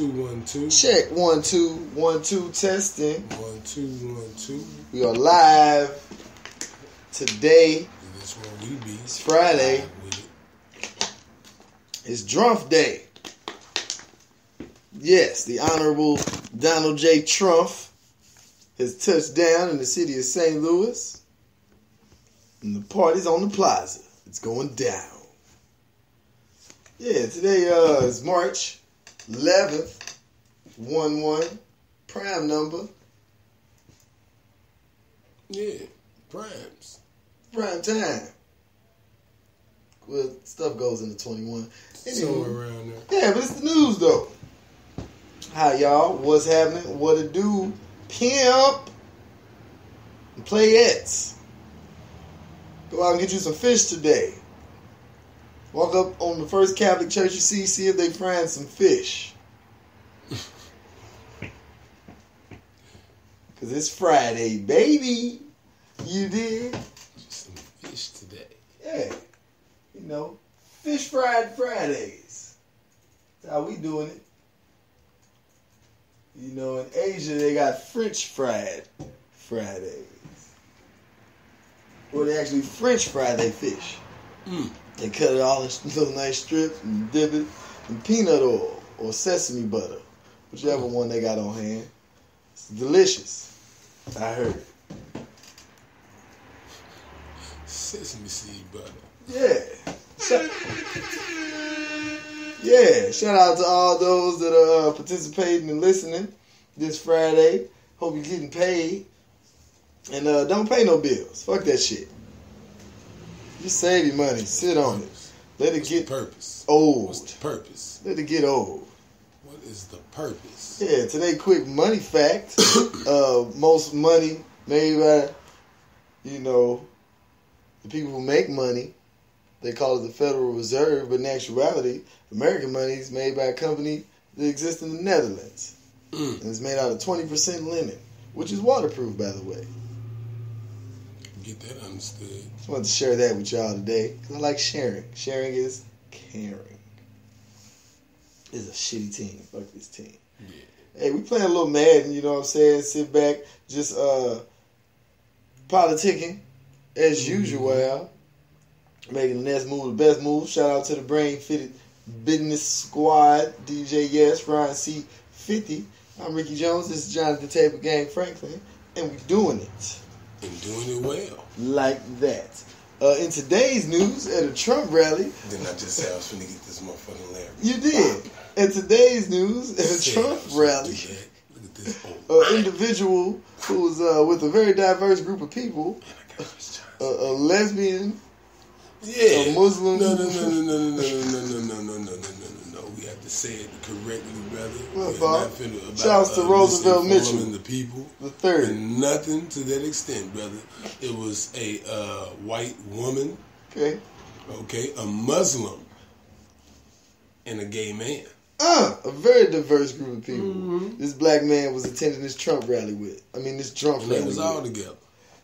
1, 2. Check 1, 2, 1, 2 testing. 1, 2, 1, 2. We are live today. That's where we be. It's Friday. It's Trump Day. Yes, the Honorable Donald J. Trump has touched down in the city of St. Louis. And the party's on the plaza. It's going down. Yeah, today is March 11th, 1-1, prime number. Yeah, primes. Prime time. Well, stuff goes into 21. Somewhere around there. Yeah, but it's the news, though. Hi, y'all. What's happening? What it do? Pimp. And playettes. Go out and get you some fish today. Walk up on the first Catholic church you see if they frying some fish. Because it's Friday, baby. You did? Some fish today. Yeah. You know, fish fried Fridays. That's how we doing it. You know, in Asia, they got French fried Fridays. Or they actually French fry their fish. They cut it all in little nice strips and dip it in peanut oil or sesame butter. Whichever one they got on hand. It's delicious. I heard. Sesame seed butter. Yeah. Shout out to all those that are participating and listening this Friday. Hope you're getting paid. And don't pay no bills. Fuck that shit. Just save your money. Sit on it. Let it get old. What's the purpose? Let it get old. What is the purpose? Yeah, today quick money fact. Most money made by, the people who make money. They call it the Federal Reserve, but in actuality, American money is made by a company that exists in the Netherlands. And it's made out of 20% linen, which is waterproof, by the way. Get that understood. Just wanted to share that with y'all today, because I like sharing. Sharing is caring. It's a shitty team. Fuck this team. Yeah. Hey, we playing a little Madden, you know what I'm saying? Sit back, just politicking, as usual. Making the next move, the best move. Shout out to the Brain Fitted Business Squad, DJ Yes, Ryan C. 50. I'm Ricky Jones. This is Jonathan Taper Gang Franklin, and we're doing it. And doing it well. Like that. In today's news, at a Trump rally. Then I just said I was finna get this motherfucking Larry. You did. In today's news, at a Trump rally, look at this old individual who was with a very diverse group of people, a lesbian. Yeah. A Muslim. No. We have to say it correctly, brother. Shouts to Roosevelt Mitchell. The people. The third. And nothing to that extent, brother. It was a white woman. Okay. A Muslim. And a gay man. A very diverse group of people. This black man was attending this Trump rally this Trump rally. They was all together.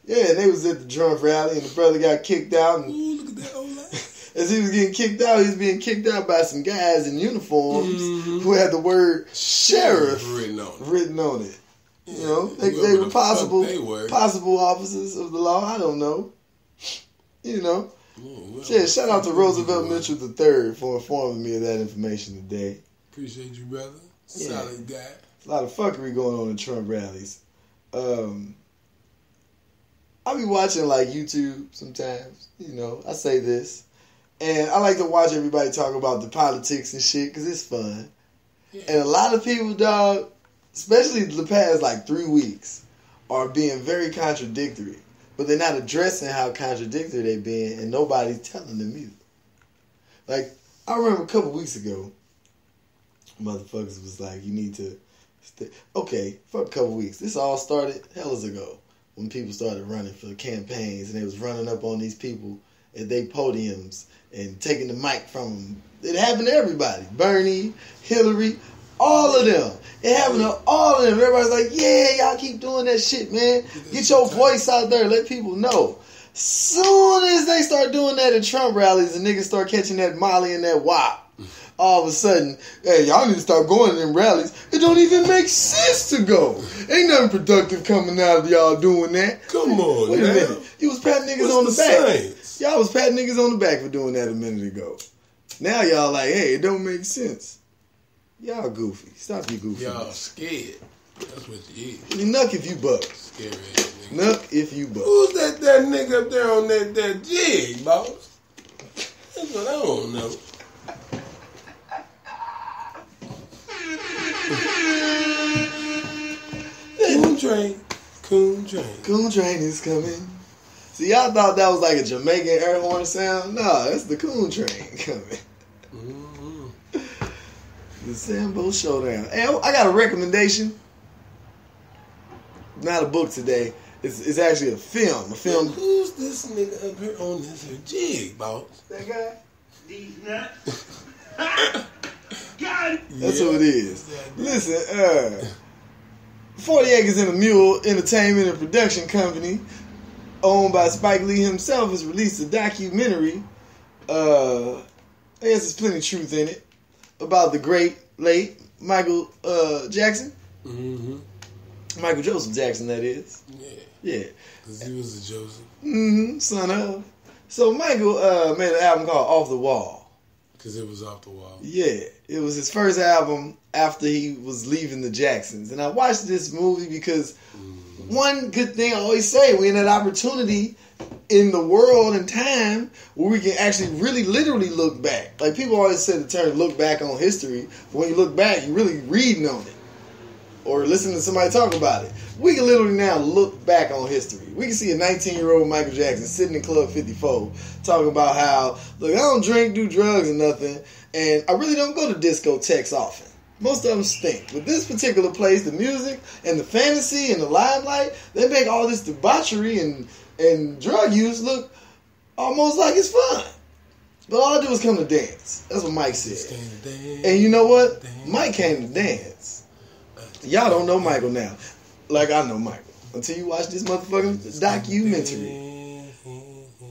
Yeah, and they was at the Trump rally, and the brother got kicked out. And ooh, look at that old life. As he was getting kicked out, he was being kicked out by some guys in uniforms who had the word sheriff written on it. Yeah. You know, they were possible officers of the law. I don't know. You know. Shout out to Roosevelt Mitchell III for informing me of that information today. Appreciate you, brother. Solid guy. A lot of fuckery going on in Trump rallies. I be watching like YouTube sometimes, I say this. And I like to watch everybody talk about the politics and shit because it's fun. Yeah. And a lot of people, dog, especially the past like 3 weeks, are being very contradictory. But they're not addressing how contradictory they're being and nobody's telling them either. Like, I remember a couple weeks ago, motherfuckers was like, you need to stay. Okay, for a couple weeks. This all started hellas ago. When people started running for campaigns and they was running up on these people at their podiums and taking the mic from them. It happened to everybody. Bernie, Hillary, all of them. It happened to all of them. Everybody's like, yeah, y'all keep doing that shit, man. Get your voice out there. Let people know. Soon as they start doing that at Trump rallies and niggas start catching that Molly and that WAP, all of a sudden, hey, y'all need to start going to them rallies. It don't even make sense to go. Ain't nothing productive coming out of y'all doing that. Come on, wait a minute. You was patting niggas on the back. Science? Y'all was patting niggas on the back for doing that a minute ago. Now y'all like, hey, it don't make sense. Y'all goofy. Stop being goofy. Y'all scared. That's what you is. You nuck if you buck. Scary ass nigga. Nuck if you buck. Who's that nigga up there on that jig, boss? That's what I don't know. Coon train is coming. See, y'all thought that was like a Jamaican air horn sound? Nah, that's the coon train coming. The Sambo Showdown. Hey, I got a recommendation. Not a book today. It's actually a film. Who's this nigga up here on this jig, boss? That guy? These nuts. Got it. That's who it is. Listen, 40 Acres and a Mule Entertainment and Production Company, owned by Spike Lee himself, has released a documentary. I guess there's plenty of truth in it about the great late Michael Jackson. Mm-hmm. Michael Joseph Jackson, that is. Yeah. Because he was a Joseph. Mm-hmm. Son of. So Michael made an album called Off the Wall. Because it was off the wall. Yeah. It was his first album after he was leaving the Jacksons. And I watched this movie because one good thing I always say, we're in that opportunity in the world and time where we can actually really literally look back. Like people always say the term look back on history. But when you look back, you're really reading on it. Or listening to somebody talk about it. We can literally now look back on history. We can see a 19-year-old Michael Jackson sitting in Club 54 talking about how, look, I don't drink, do drugs, or nothing, and I really don't go to discotheques often. Most of them stink. But this particular place, the music and the fantasy and the limelight, they make all this debauchery and drug use look almost like it's fun. But all I do is come to dance. That's what Mike said. And you know what? Mike came to dance. Y'all don't know Michael now. Like I know Michael. Until you watch this motherfucking documentary.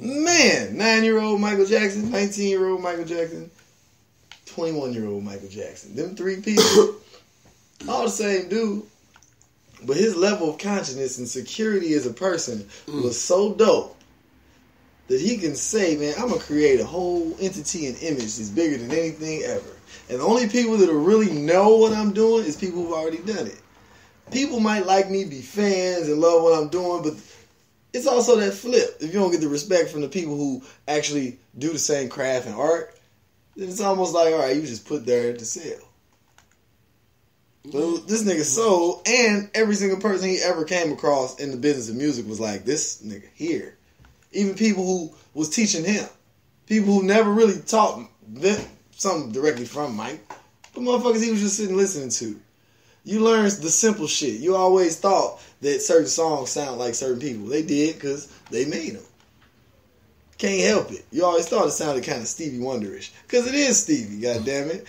Man, 9-year-old Michael Jackson, 19-year-old Michael Jackson, 21-year-old Michael Jackson. Them three people, all the same dude. But his level of consciousness and security as a person was so dope that he can say, man, I'm going to create a whole entity and image that's bigger than anything ever. And the only people that will really know what I'm doing is people who've already done it. People might like me, be fans, and love what I'm doing, but it's also that flip. If you don't get the respect from the people who actually do the same craft and art, then it's almost like, all right, you just put there to sell. But this nigga sold, and every single person he ever came across in the business of music was like, this nigga here. Even people who was teaching him. People who never really taught them something directly from Mike. But motherfuckers he was just sitting listening to. You learn the simple shit. You always thought that certain songs sound like certain people. They did because they made them. Can't help it. You always thought it sounded kind of Stevie Wonderish. Because it is Stevie, goddammit.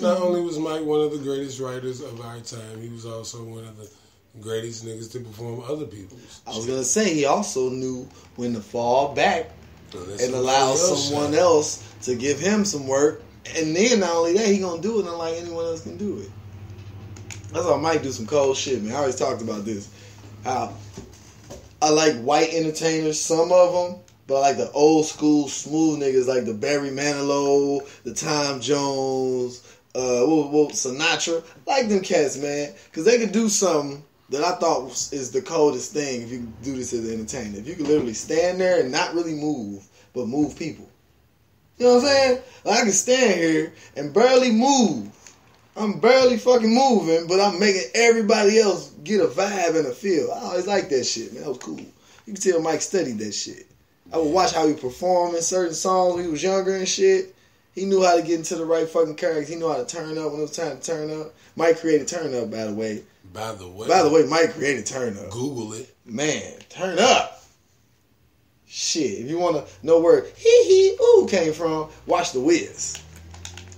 Not only was Mike one of the greatest writers of our time, he was also one of the greatest niggas to perform other people's. I was going to say, he also knew when to fall back and allow someone else to give him some work. And then not only that, he going to do it unlike anyone else can do it. That's how Mike do some cold shit, man. I always talked about this. How I like white entertainers, some of them, but I like the old school smooth niggas like the Barry Manilow, the Tom Jones, Sinatra. I like them cats, man. Because they can do something that I thought is the coldest thing if you can do this as an entertainer. If you can literally stand there and not really move, but move people. You know what I'm saying? Like I can stand here and barely move. I'm barely fucking moving, but I'm making everybody else get a vibe and a feel. I always liked that shit, man. That was cool. You can tell Mike studied that shit. I would watch how he performed in certain songs when he was younger and shit. He knew how to get into the right fucking character. He knew how to turn up when it was time to turn up. Mike created Turn Up, by the way. By the way, Mike created Turn Up. Google it. Man, Turn Up. Shit, if you want to know where hee hee ooh came from, watch The Wiz.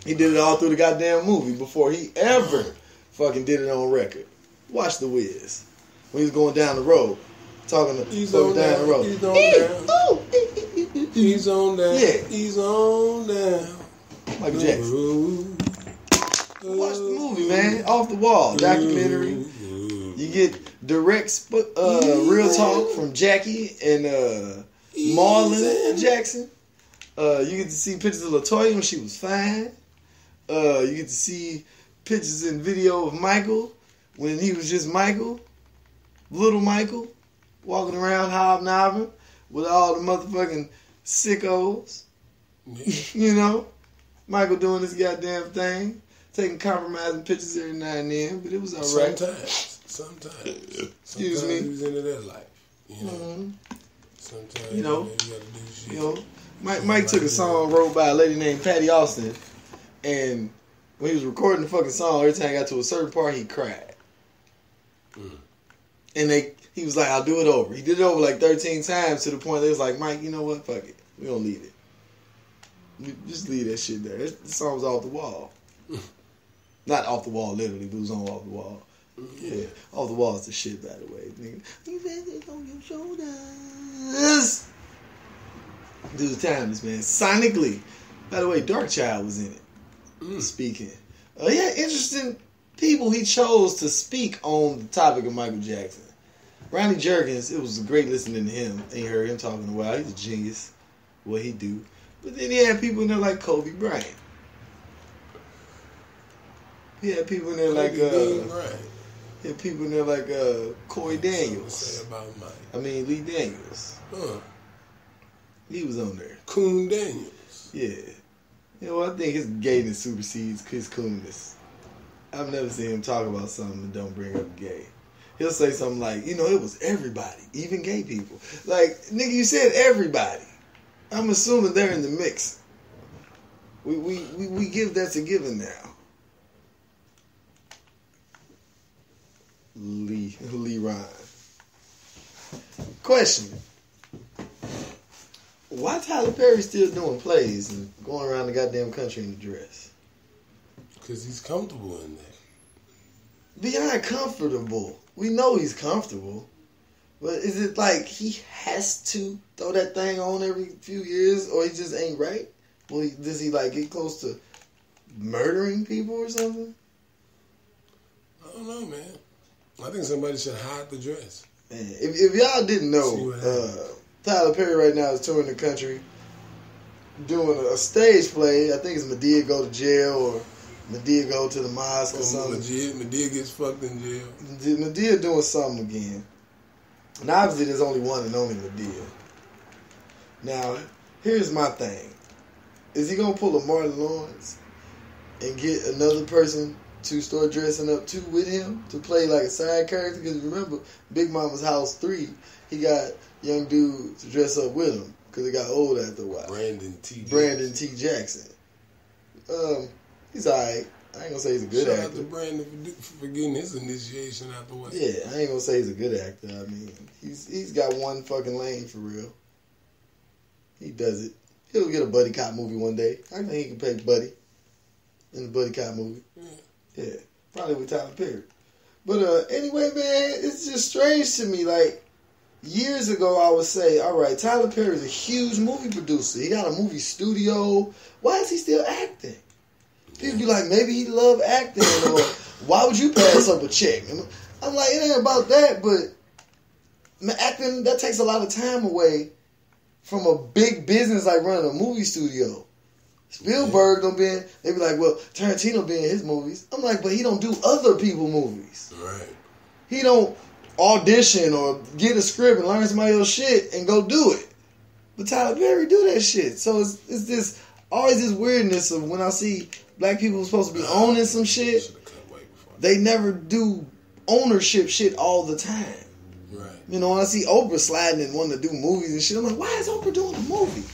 He did it all through the goddamn movie before he ever fucking did it on record. Watch The Wiz. When he was going down the road. Talking to He's folks on down the road. He's on down. He's on down. Yeah. He's on down. Michael Jackson. Watch the movie, man. Off the Wall. Documentary. You get direct real talk from Jackie and Marlon Jackson. You get to see pictures of LaToya when she was fine. You get to see pictures and video of Michael when he was just Michael. Little Michael. Walking around hobnobbing with all the motherfucking sickos. You know? Michael doing this goddamn thing. Taking compromising pictures every now and then. But it was alright. Sometimes. Excuse me. He was into that life. You know? Mm-hmm. Sometimes you know, you gotta do shit. You know, Mike took a song wrote by a lady named Patty Austin. And when he was recording the fucking song, every time he got to a certain part, he cried. And he was like, I'll do it over. He did it over like 13 times to the point they was like, Mike, you know what? Fuck it. We don't leave it. Just leave that shit there. The song was off the wall. Not off the wall, literally, but it was off the wall. Yeah. Off the wall is the shit, by the way. Nigga. You it on your shoulders. Dude, timeless, man. Sonically. By the way, Darkchild was in it. Speaking. Yeah, interesting people he chose to speak on the topic of Michael Jackson. Ronnie Jerkins, it was great listening to him. Ain't heard him talking in a while. He's a genius. What he do. But then he had people in there like Kobe Bryant. He had people in there like he had people in there like Corey Daniels. Say about Mike. I mean Lee Daniels. He was on there. Coon Daniels. Yeah. You know, I think his gayness supersedes his coolness. I've never seen him talk about something that don't bring up gay. He'll say something like, you know, it was everybody, even gay people. Like, nigga, you said everybody. I'm assuming they're in the mix. We give that's a given now. Lee Ryan. Question. Why Tyler Perry still doing plays and going around the goddamn country in a dress? Because he's comfortable in there. Beyond comfortable. We know he's comfortable. But is it like he has to throw that thing on every few years or he just ain't right? Well, does he like get close to murdering people or something? I don't know, man. I think somebody should hide the dress. Man, if y'all didn't know, Tyler Perry right now is touring the country doing a stage play. I think it's Madea Go to Jail or Madea Go to the Mosque or something. Madea gets fucked in jail. Madea doing something again. And obviously there's only one and only Madea. Now, here's my thing. Is he going to pull a Martin Lawrence and get another person to start dressing up too with him to play like a side character? Because remember, Big Mama's House 3, he got young dude to dress up with him because he got old after a while. Brandon T. Jackson. He's alright. I ain't gonna say he's a good actor. Shout out to Brandon for getting his initiation out the way. Yeah, I ain't gonna say he's a good actor. I mean, he's got one fucking lane for real. He does it. He'll get a buddy cop movie one day. I think he can play Buddy in the buddy cop movie. Yeah, probably with Tyler Perry. But anyway, man, it's just strange to me. Like, years ago, I would say, all right, Tyler Perry is a huge movie producer. He got a movie studio. Why is he still acting? People be like, maybe he love acting, or why would you pass up a check? I'm like, it ain't about that, but acting, that takes a lot of time away from a big business like running a movie studio. Spielberg don't be in, they be like, well, Tarantino be in his movies. I'm like, but he don't do other people movies. Right. He don't audition or get a script and learn somebody else's shit and go do it. But Tyler Perry do that shit. So it's this always this weirdness of when I see black people supposed to be owning some shit, they never do ownership shit all the time. Right. You know, when I see Oprah sliding and wanting to do movies and shit, I'm like, why is Oprah doing a movie?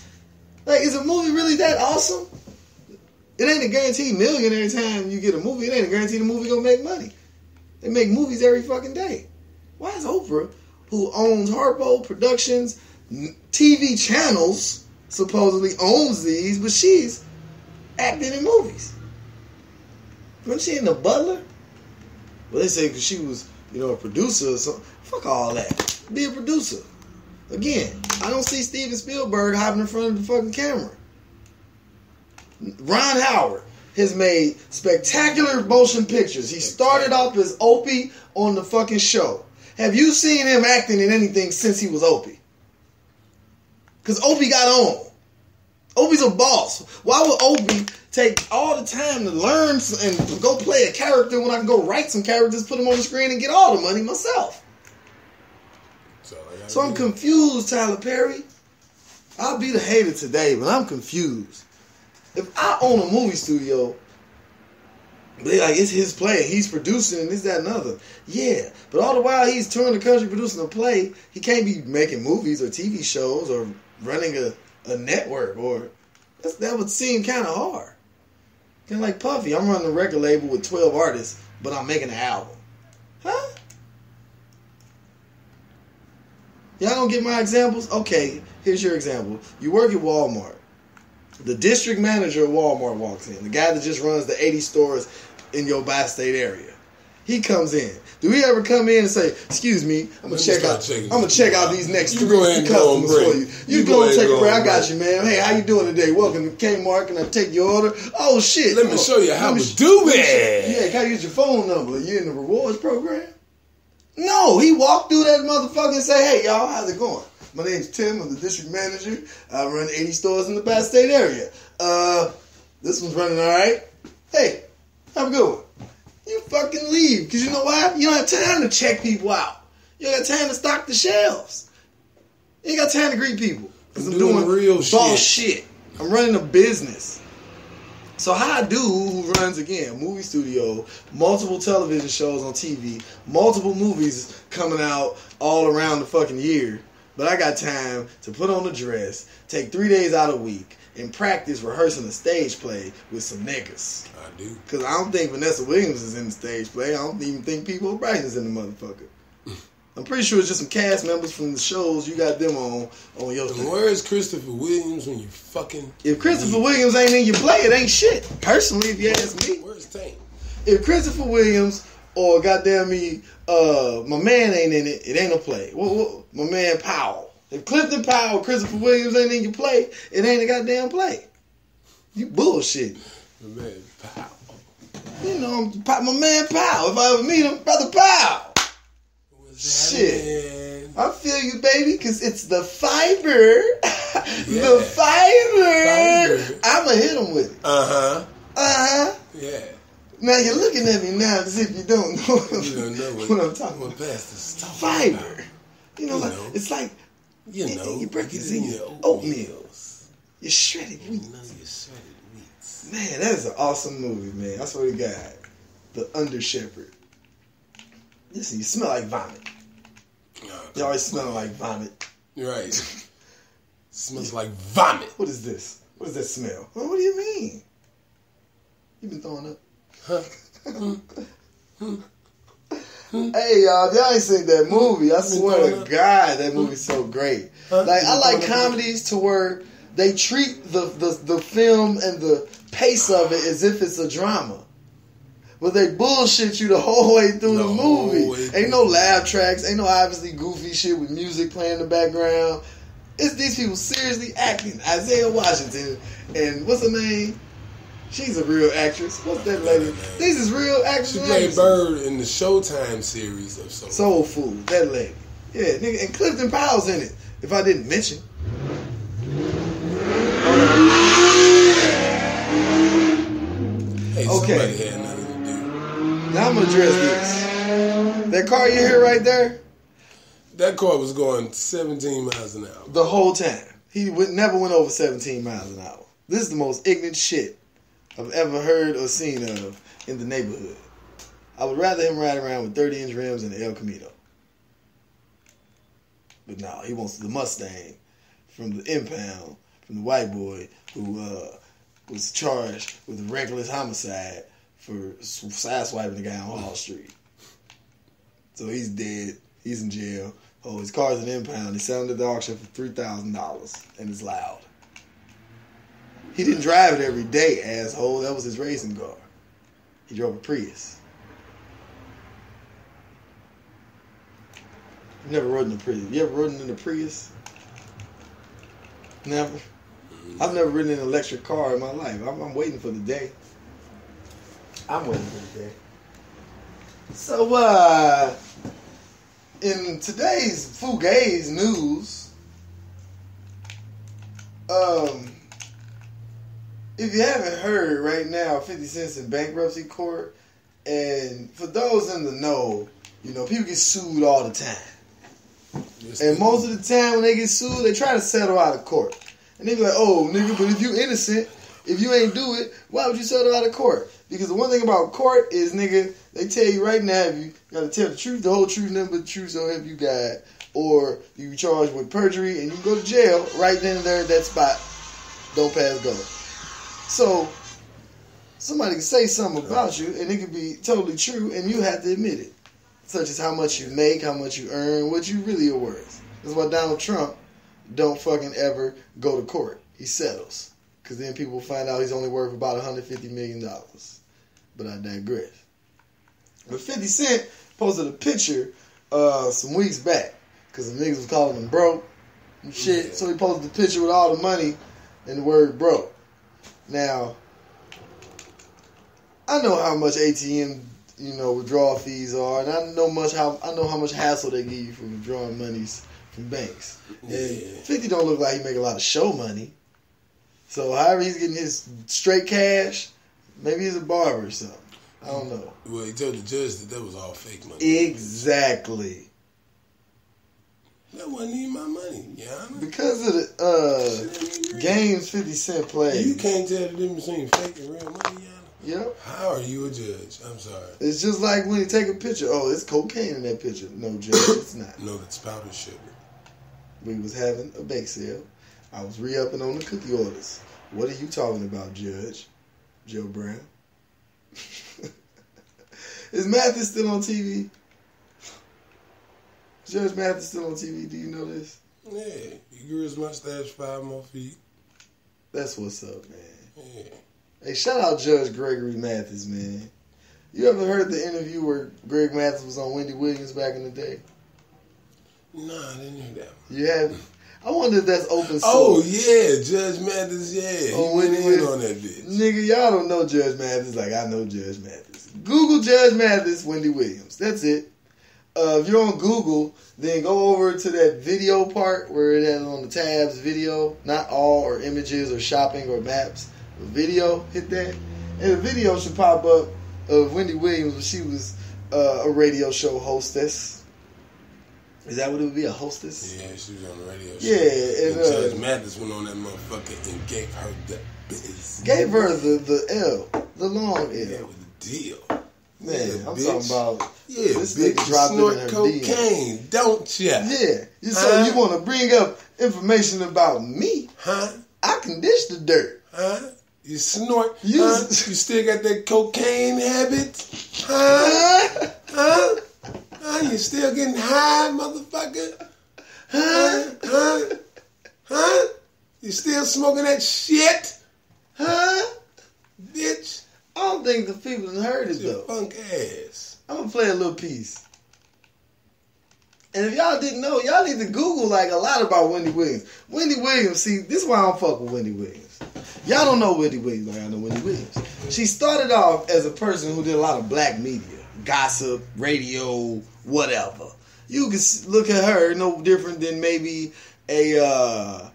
Like, is a movie really that awesome? It ain't a guaranteed million every time you get a movie. It ain't a guarantee the movie gonna make money. They make movies every fucking day. Why is Oprah, who owns Harpo Productions, TV channels, supposedly owns these, but she's acting in movies? Wasn't she in The Butler? Well, they say because she was a producer or something. Fuck all that. Be a producer. Again, I don't see Steven Spielberg hopping in front of the fucking camera. Ron Howard has made spectacular motion pictures. He started off as Opie on the fucking show. Have you seen him acting in anything since he was Opie? Because Opie got on. Opie's a boss. Why would Opie take all the time to learn and go play a character when I can go write some characters, put them on the screen, and get all the money myself? So I'm confused, Tyler Perry. I'll be the hater today, but I'm confused. If I own a movie studio, they like, it's his play, he's producing, and this, that, and other. Yeah, but all the while he's touring the country producing a play, he can't be making movies or TV shows or running a network, or that would seem kind of hard. Kind of like Puffy. I'm running a record label with 12 artists, but I'm making an album. Huh? Y'all don't get my examples? Okay, here's your example. You work at Walmart. The district manager of Walmart walks in. The guy that just runs the 80 stores in your bi-state area. He comes in. Do we ever come in and say, "Excuse me, I'm gonna check out these next 3 customers for you. You go and take a break. I got you, man. Hey, how you doing today? Welcome to Kmart. Can I take your order? Oh shit. Let me show you how to do it. Yeah, can I use your phone number? Are you in the rewards program?" No, he walked through that motherfucker and say, "Hey, y'all, how's it going? My name's Tim. I'm the district manager. I run 80 stores in the bi-state area. This one's running all right. Hey, have a good one." You fucking leave. Because you know why? You don't have time to check people out. You don't got time to stock the shelves. You ain't got time to greet people. Because I'm doing real shit. I'm running a business. So how a dude who runs, again, a movie studio, multiple television shows on TV, multiple movies coming out all around the fucking year, but I got time to put on a dress, take 3 days out a week, and practice rehearsing a stage play with some niggas. I do. Because I don't think Vanessa Williams is in the stage play. I don't even think People O'Brien's in the motherfucker. I'm pretty sure it's just some cast members from the shows you got them on your thing. Where is Christopher Williams when you fucking... If Christopher Williams ain't in your play, it ain't shit. Personally, if you ask me. Where's Tank? If Christopher Williams or goddamn me, my man ain't in it, it ain't a play. My man Powell. If Clifton Powell or Christopher Williams ain't in your play, it ain't a goddamn play. You bullshit. My man Powell. You know, my man Powell. If I ever meet him, Brother Powell. Shit. I feel you, baby, because it's the fiber. Yeah. The fiber. I'ma hit him with it. Yeah. Now you're looking at me now as if you don't know, You don't know what I'm talking about. Fiber. You know, it's like, you break it in your oatmeal. Your shredded wheat. Man, that is an awesome movie, man. I swear to God. The Under Shepherd. Listen, you smell like vomit. You always smell like vomit. You're right. Smells like vomit. What is this? What does that smell? Well, what do you mean? You been throwing up? Huh? Hey, y'all ain't seen that movie. I swear to God, that movie's so great. Like, I like comedies to where they treat the film and the pace of it as if it's a drama. But they bullshit you the whole way through the movie. Ain't no laugh tracks. Ain't no obviously goofy shit with music playing in the background. It's these people seriously acting. Isaiah Washington and what's her name? She's a real actress. What's that lady? These is real actors. She played Bird in the Showtime series of Soul Food. That lady. Yeah, nigga. And Clifton Powell's in it. If I didn't mention. Hey, somebody had nothing to do. Now I'm going to address this. That car you hear right there? That car was going 17 miles an hour. The whole time. He never went over 17 miles an hour. This is the most ignorant shit I've ever heard or seen of in the neighborhood. I would rather him ride around with 30-inch rims than the El Camino. But no, he wants the Mustang from the impound, from the white boy who was charged with a reckless homicide for sideswiping the guy on Hall Street. So he's dead. He's in jail. Oh, his car's an impound. He sold it at the auction for $3,000, and it's loud. He didn't drive it every day, asshole. That was his racing car. He drove a Prius. You never rode in a Prius. You ever ridden in a Prius? Never. I've never ridden in an electric car in my life. I'm waiting for the day. I'm waiting for the day. So, in today's Fugazi news, if you haven't heard, right now, 50 Cent's in bankruptcy court. And for those in the know, you know, people get sued all the time. And most of the time when they get sued, they try to settle out of court. And they be like, oh, nigga, but if you innocent, if you ain't do it, why would you settle out of court? Because the one thing about court is, nigga, they tell you right now, if you gotta tell the truth, the whole truth, nothing but the truth, so help you God. Or you charged with perjury and you go to jail right then and there at that spot. Don't pass go. So, somebody can say something about you and it could be totally true and you have to admit it. Such as how much you make, how much you earn, what you really are worth. That's why Donald Trump don't fucking ever go to court. He settles. Because then people find out he's only worth about $150 million. But I digress. But 50 Cent posted a picture some weeks back. Because the niggas was calling him broke and shit. Yeah. So he posted a picture with all the money and the word broke. Now, I know how much ATM, withdrawal fees are, and I know how much hassle they give you for withdrawing monies from banks. And 50 don't look like he make a lot of show money. So however he's getting his straight cash, maybe he's a barber or something. I don't know. Well, he told the judge that was all fake money. Exactly. That wasn't even my money, yeah. Because of the games 50 Cent played. You can't tell the difference between fake and real money, Yana. Yep. How are you a judge? I'm sorry. It's just like when you take a picture. Oh, it's cocaine in that picture. No, Judge, it's not. No, it's powdered sugar. We was having a bake sale. I was re-upping on the cookie orders. What are you talking about, Judge? Joe Brown. Is Mathis still on TV? Judge Mathis still on TV. Do you know this? Yeah. He grew his mustache 5 more feet. That's what's up, man. Yeah. Hey, shout out Judge Gregory Mathis, man. You ever heard the interview where Greg Mathis was on Wendy Williams back in the day? No, I didn't hear that. You haven't? I wonder if that's open source. Oh, yeah. Judge Mathis, yeah. On Wendy Williams. On that bitch. Nigga, y'all don't know Judge Mathis like I know Judge Mathis. Google Judge Mathis, Wendy Williams. That's it. If you're on Google, then go over to that video part where it has on the tabs video, not all or images or shopping or maps. Video, hit that. And the video should pop up of Wendy Williams when she was a radio show hostess. Is that what it would be, a hostess? Yeah, she was on the radio show. Yeah. And Judge Mathis went on that motherfucker and gave her the biz. Gave her the L, the long L. Yeah, with the deal. Man, yeah, I'm bitch. talking about this bitch snort cocaine, don't ya? Yeah. So you want to bring up information about me? Huh? I can dish the dirt. Huh? You snort? You still got that cocaine habit? Huh? You still getting high, motherfucker? Huh? You still smoking that shit? Bitch. I don't think the people have heard it, though. Funk ass. I'm going to play a little piece. And if y'all didn't know, y'all need to Google, like, a lot about Wendy Williams. Wendy Williams, see, this is why I don't fuck with Wendy Williams. Y'all don't know Wendy Williams like I know Wendy Williams. She started off as a person who did a lot of black media. Gossip, radio, whatever. You can look at her, no different than maybe a...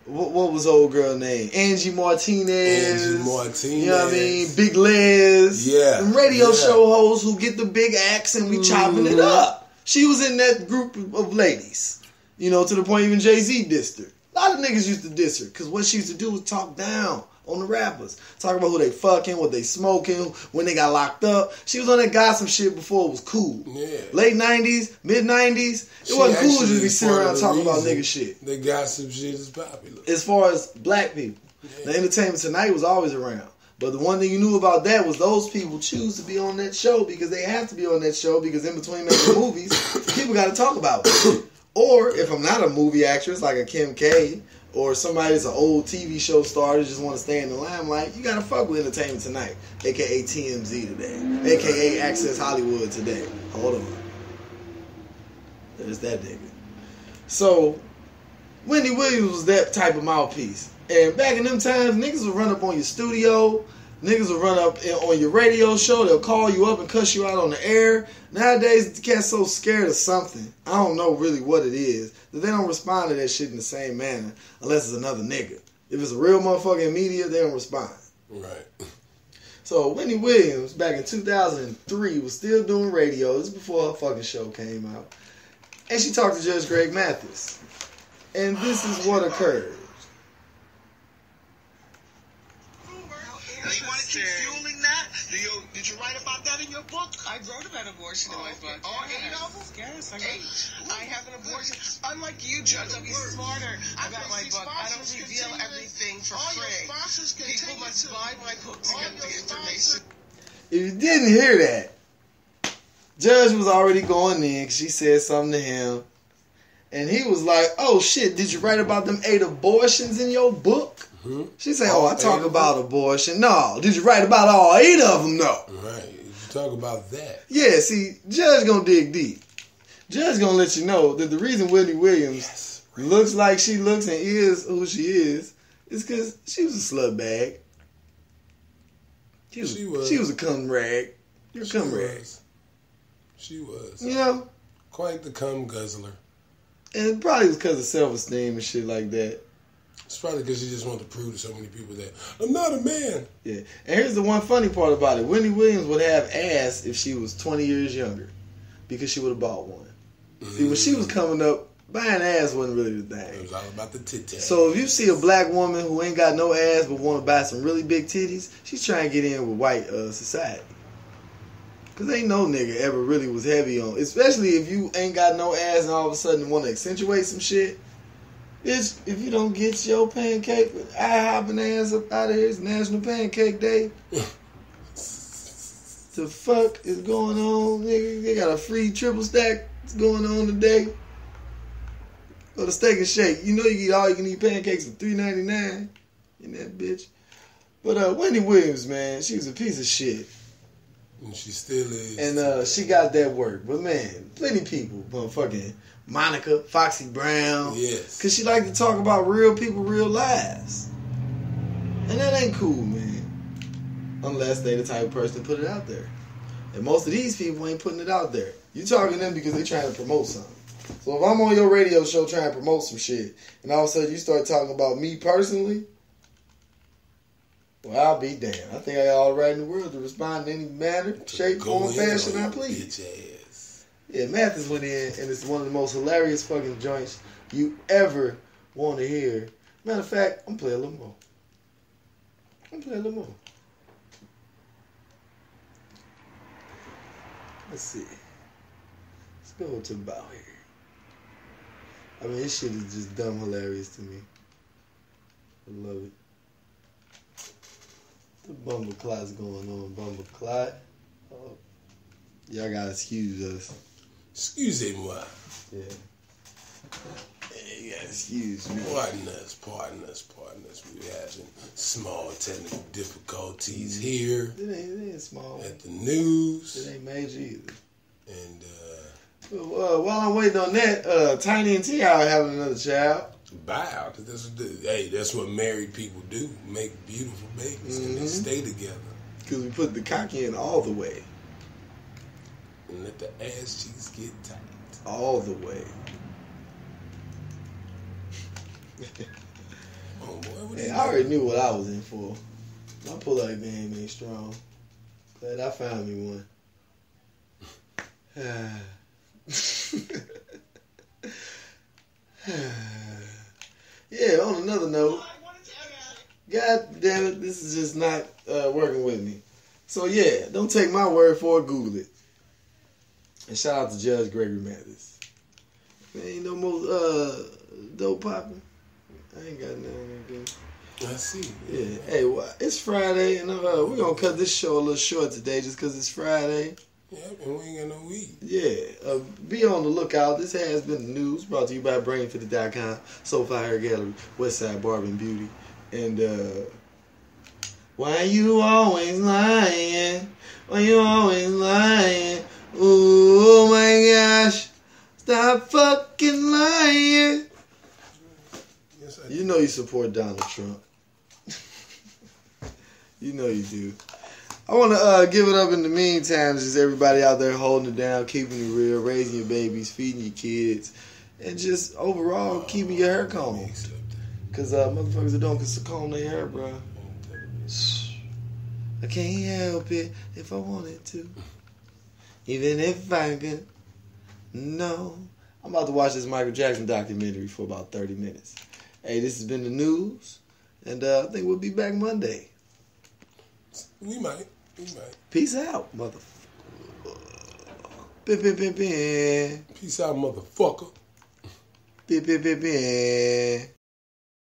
What was old girl name? Angie Martinez. You know what I mean? Big Les. Yeah. And radio show hosts who get the big acts and we chopping it up. She was in that group of ladies. To the point even Jay-Z dissed her. A lot of niggas used to diss her because what she used to do was talk down on the rappers. Talk about who they fucking, what they smoking, when they got locked up. She was on that gossip shit before it was cool. Yeah. Late 90s, mid 90s, it wasn't cool to just be sitting around talking about nigga shit. The gossip shit is popular. As far as black people. Yeah. The Entertainment Tonight was always around. But the one thing you knew about that was those people choose to be on that show because they have to be on that show because in between making movies, people got to talk about it. Or if I'm not a movie actress like a Kim K, or somebody that's an old TV show star that just want to stay in the limelight, you got to fuck with Entertainment Tonight, a.k.a. TMZ today, a.k.a. Access Hollywood today. Hold on. There's that nigga. So, Wendy Williams was that type of mouthpiece. And back in them times, niggas would run up on your studio. Niggas will run up on your radio show. They'll call you up and cuss you out on the air. Nowadays, the cat's so scared of something. I don't know really what it is. That they don't respond to that shit in the same manner unless it's another nigga. If it's a real motherfucking media, they don't respond. Right. So, Wendy Williams, back in 2003, was still doing radio. This is before her fucking show came out. And she talked to Judge Greg Mathis. And this is what occurred. You want to keep fueling that? Did you write about that in your book? I wrote about abortion in my book. Oh, 8 of them? Yes, I have an abortion. Unlike you, Judge, be smarter about my book. I don't reveal everything for free. People must buy my book to get the information. If you didn't hear that, Judge was already going in because she said something to him. And he was like, oh shit, did you write about them 8 abortions in your book? Mm-hmm. She said, oh, I talk about abortion. No, did you write about all 8 of them? No. Right. You talk about that. Yeah, see, Judge gonna dig deep. Judge gonna let you know that the reason Wendy Williams looks like she looks and is who she is because she was a slut bag. She was a cum rag. You're a cum rag. She was. You know? Quite the cum guzzler. And it probably was because of self-esteem and shit like that. It's probably because she just wanted to prove to so many people that I'm not a man. Yeah. And here's the one funny part about it. Wendy Williams would have ass if she was 20 years younger because she would have bought one. Mm-hmm. See, when she was coming up, buying ass wasn't really the thing. It was all about the titties. So if you see a black woman who ain't got no ass but want to buy some really big titties, she's trying to get in with white society. Because ain't no nigga ever really was heavy on, especially if you ain't got no ass and all of a sudden want to accentuate some shit. Bitch, if you don't get your pancake with eye hopping ass up out of here, it's National Pancake Day. The fuck is going on, nigga? They got a free triple stack that's going on today. Go to Steak and Shake. You know you get all you can eat pancakes for $3.99 in that bitch. But Wendy Williams, man, she was a piece of shit. And she still is. And she got that work. But man, plenty people, motherfucking Monica, Foxy Brown. Yes. Because she like to talk about real people, real lives. And that ain't cool, man. Unless they the type of person to put it out there. And most of these people ain't putting it out there. You talking to them because they trying to promote something. So if I'm on your radio show trying to promote some shit, and all of a sudden you start talking about me personally, well, I'll be damned. I think I got all the right in the world to respond in any manner, shape, form, fashion I please. Bitch ass. Yeah, Mathis went in, and it's one of the most hilarious fucking joints you ever want to hear. Matter of fact, I'm playing a little more. Let's see. Let's go to about here. I mean, this shit is just dumb hilarious to me. I love it. The Bumble Clot's going on, Bumble Clot. Oh, y'all gotta excuse us. Excusez-moi. Yeah. You gotta excuse me. Pardon us. We're having small technical difficulties here. It ain't small. At the news. It ain't major either. And, while I'm waiting on that, Tiny and T.I. are having another child. Wow. That's what married people do. Make beautiful babies and they stay together. Because we put the cock in all the way. And let the ass cheeks get tight. All the way. Oh boy, hey, I already knew what I was in for. My pull-out game ain't strong. Glad I found me one. Yeah, on another note, God damn it, this is just not working with me. So yeah, don't take my word for it, Google it. And shout out to Judge Gregory Mathis. Man, ain't no more dope popping. I ain't got nothing again. I see. Yeah. Hey, well, it's Friday, and we're going to cut this show a little short today just because it's Friday. Yeah, and we ain't got no weed. Yeah. Be on the lookout. This has been the news brought to you by Brain50.com, SoFi Hair Gallery, Westside Barber and Beauty. And, why you always lying? Why you always lying? Ooh, oh my gosh. Stop fucking lying. Yes, I You know you support Donald Trump. You know you do. I want to give it up in the meantime. Just everybody out there holding it down, keeping it real, raising your babies, feeding your kids, and just overall keeping your hair combed. Because motherfuckers that don't can comb their hair, bro. I can't help it if I wanted to. Even if I could. No. I'm about to watch this Michael Jackson documentary for about 30 minutes. Hey, this has been the news. And I think we'll be back Monday. We might. Peace out, motherfucker. Peace out, motherfucker.